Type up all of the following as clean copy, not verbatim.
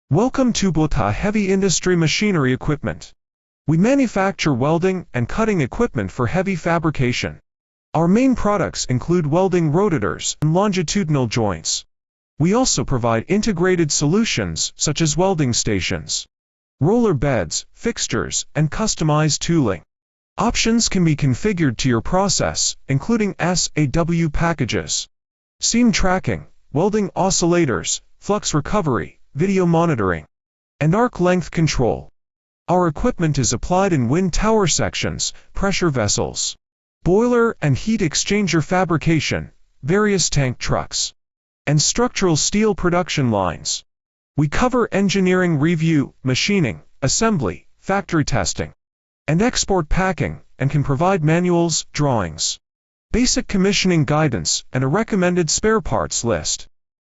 Welcome to BOTA Heavy Industry Machinery Equipment. We manufacture welding and cutting equipment for heavy fabrication. Our main products include welding rotators and longitudinal joints. We also provide integrated solutions such as welding stations, roller beds, fixtures, and customized tooling. Options can be configured to your process, including SAW packages, seam tracking, welding oscillators, flux recovery, video monitoring, and arc length control. Our equipment is applied in wind tower sections, pressure vessels, boiler and heat exchanger fabrication, various tank trucks, and structural steel production lines. We cover engineering review, machining, assembly, factory testing, and export packing, and can provide manuals, drawings, basic commissioning guidance, and a recommended spare parts list.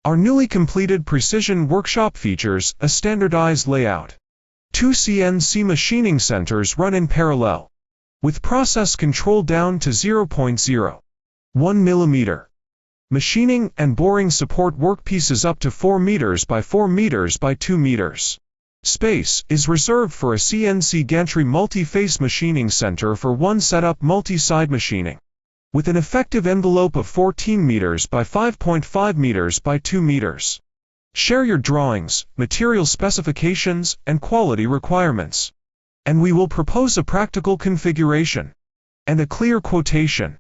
Our newly completed precision workshop features a standardized layout. 2 CNC machining centers run in parallel, with process control down to 0.01 mm. Machining and boring support workpieces up to 4 meters by 4 meters by 2 meters. Space is reserved for a CNC gantry multi-face machining center for one setup multi-side machining, with an effective envelope of 14 meters by 5.5 meters by 2 meters. Share your drawings, material specifications, and quality requirements, and we will propose a practical configuration and a clear quotation.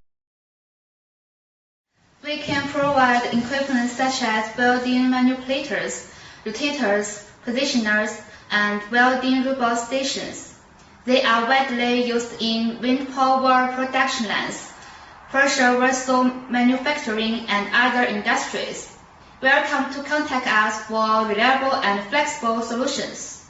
We can provide equipment such as welding manipulators, rotators, positioners, and welding robot stations. They are widely used in wind power production lines, pressure vessel manufacturing, and other industries. Welcome to contact us for reliable and flexible solutions.